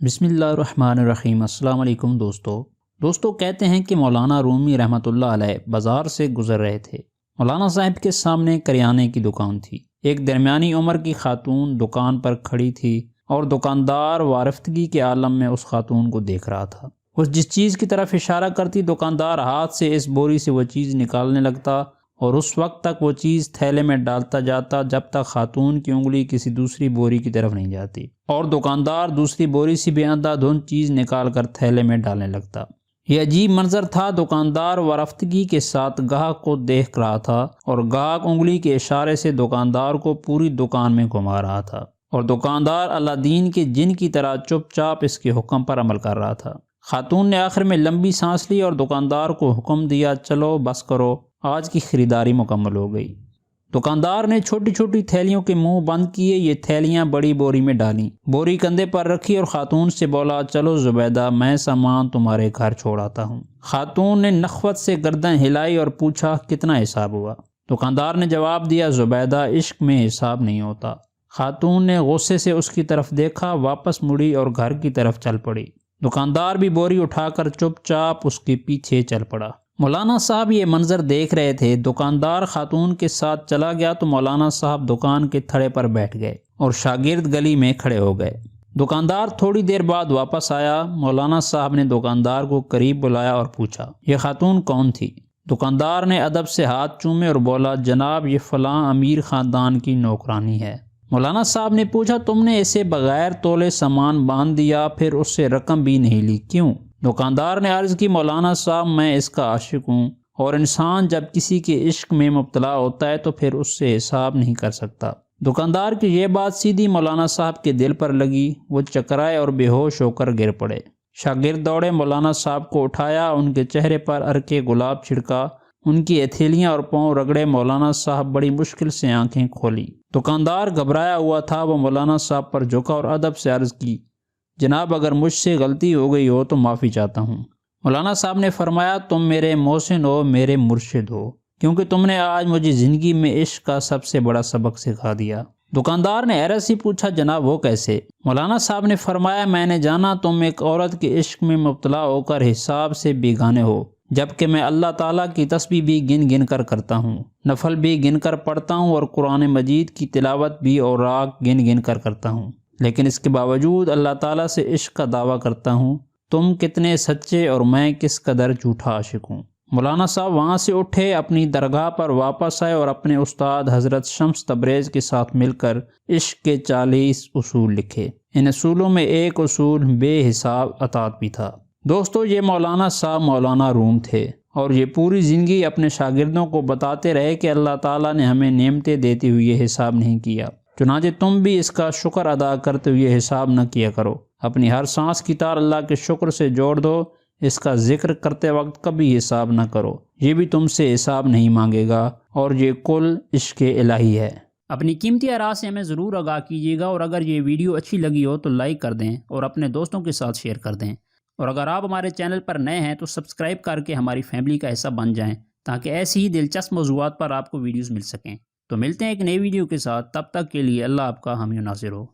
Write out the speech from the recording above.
بسم اللہ الرحمن الرحیم۔ السلام علیکم دوستو کہتے ہیں کہ مولانا رومی رحمۃ اللہ علیہ بازار سے گزر رہے تھے۔ مولانا صاحب کے سامنے کریانے کی دکان تھی۔ ایک درمیانی عمر کی خاتون دکان پر کھڑی تھی اور دکاندار وارفتگی کے عالم میں اس خاتون کو دیکھ رہا تھا۔ اس جس چیز کی طرف اشارہ کرتی دکاندار ہاتھ سے اس بوری سے وہ چیز نکالنے لگتا اور اس وقت تک وہ چیز تھیلے میں ڈالتا جاتا جب تک خاتون کی انگلی کسی دوسری بوری کی طرف نہیں جاتی، اور دکاندار دوسری بوری سے بھی اندھا دھند چیز نکال کر تھیلے میں ڈالنے لگتا۔ یہ عجیب منظر تھا۔ دکاندار ورفتگی کے ساتھ گاہک کو دیکھ رہا تھا اور گاہک انگلی کے اشارے سے دکاندار کو پوری دکان میں گھما رہا تھا، اور دکاندار اللہ دین کے جن کی طرح چپ چاپ اس کے حکم پر عمل کر رہا تھا۔ خاتون نے آخر میں لمبی سانس لی اور دکاندار کو حکم دیا، چلو بس کرو، آج کی خریداری مکمل ہو گئی۔ دکاندار نے چھوٹی چھوٹی تھیلیوں کے منہ بند کیے، یہ تھیلیاں بڑی بوری میں ڈالیں، بوری کندھے پر رکھی اور خاتون سے بولا، چلو زبیدہ، میں سامان تمہارے گھر چھوڑ آتا ہوں۔ خاتون نے نخوت سے گردن ہلائی اور پوچھا، کتنا حساب ہوا؟ دکاندار نے جواب دیا، زبیدہ، عشق میں حساب نہیں ہوتا۔ خاتون نے غصے سے اس کی طرف دیکھا، واپس مڑی اور گھر کی طرف چل پڑی۔ دکاندار بھی بوری اٹھا کر چپ چاپ اس کے پیچھے چل پڑا۔ مولانا صاحب یہ منظر دیکھ رہے تھے۔ دکاندار خاتون کے ساتھ چلا گیا تو مولانا صاحب دکان کے تھڑے پر بیٹھ گئے اور شاگرد گلی میں کھڑے ہو گئے۔ دکاندار تھوڑی دیر بعد واپس آیا۔ مولانا صاحب نے دکاندار کو قریب بلایا اور پوچھا، یہ خاتون کون تھی؟ دکاندار نے ادب سے ہاتھ چومے اور بولا، جناب، یہ فلاں امیر خاندان کی نوکرانی ہے۔ مولانا صاحب نے پوچھا، تم نے اسے بغیر تولے سامان باندھ دیا، پھر اس سے رقم بھی نہیں لی، کیوں؟ دکاندار نے عرض کی، مولانا صاحب، میں اس کا عاشق ہوں، اور انسان جب کسی کے عشق میں مبتلا ہوتا ہے تو پھر اس سے حساب نہیں کر سکتا۔ دکاندار کی یہ بات سیدھی مولانا صاحب کے دل پر لگی۔ وہ چکرائے اور بے ہوش ہو کر گر پڑے۔ شاگرد دوڑے، مولانا صاحب کو اٹھایا، ان کے چہرے پر عرق گلاب چھڑکا، ان کی ہتھیلیاں اور پاؤں رگڑے۔ مولانا صاحب بڑی مشکل سے آنکھیں کھولی۔ دکاندار گھبرایا ہوا تھا۔ وہ مولانا صاحب پر جھکا اور ادب سے عرض کی، جناب، اگر مجھ سے غلطی ہو گئی ہو تو معافی چاہتا ہوں۔ مولانا صاحب نے فرمایا، تم میرے محسن ہو، میرے مرشد ہو، کیونکہ تم نے آج مجھے زندگی میں عشق کا سب سے بڑا سبق سکھا دیا۔ دکاندار نے حیرت سے پوچھا، جناب وہ کیسے؟ مولانا صاحب نے فرمایا، میں نے جانا تم ایک عورت کے عشق میں مبتلا ہو کر حساب سے بیگانے ہو، جبکہ میں اللہ تعالیٰ کی تسبیح بھی گن گن کر کرتا ہوں، نفل بھی گن کر پڑھتا ہوں، اور قرآن مجید کی تلاوت بھی اور راگ گن گن کر کرتا ہوں، لیکن اس کے باوجود اللہ تعالیٰ سے عشق کا دعویٰ کرتا ہوں۔ تم کتنے سچے اور میں کس قدر جھوٹا عاشق ہوں۔ مولانا صاحب وہاں سے اٹھے، اپنی درگاہ پر واپس آئے اور اپنے استاد حضرت شمس تبریز کے ساتھ مل کر عشق کے 40 اصول لکھے۔ ان اصولوں میں ایک اصول بے حساب عطات بھی تھا۔ دوستو، یہ مولانا صاحب مولانا روم تھے، اور یہ پوری زندگی اپنے شاگردوں کو بتاتے رہے کہ اللہ تعالیٰ نے ہمیں نعمتیں دیتے ہوئے حساب نہیں کیا، چنانچہ تم بھی اس کا شکر ادا کرتے ہوئے حساب نہ کیا کرو۔ اپنی ہر سانس کی تار اللہ کے شکر سے جوڑ دو، اس کا ذکر کرتے وقت کبھی حساب نہ کرو، یہ بھی تم سے حساب نہیں مانگے گا، اور یہ کل عشق الہی ہے۔ اپنی قیمتی آراء سے ہمیں ضرور آگاہ کیجیے گا، اور اگر یہ ویڈیو اچھی لگی ہو تو لائک کر دیں اور اپنے دوستوں کے ساتھ شیئر کر دیں، اور اگر آپ ہمارے چینل پر نئے ہیں تو سبسکرائب کر کے ہماری فیملی کا حصہ بن جائیں، تاکہ ایسی ہی دلچسپ موضوعات پر آپ کو ویڈیوز مل سکیں۔ تو ملتے ہیں ایک نئی ویڈیو کے ساتھ، تب تک کے لیے اللہ آپ کا حامی و ناصر ہو۔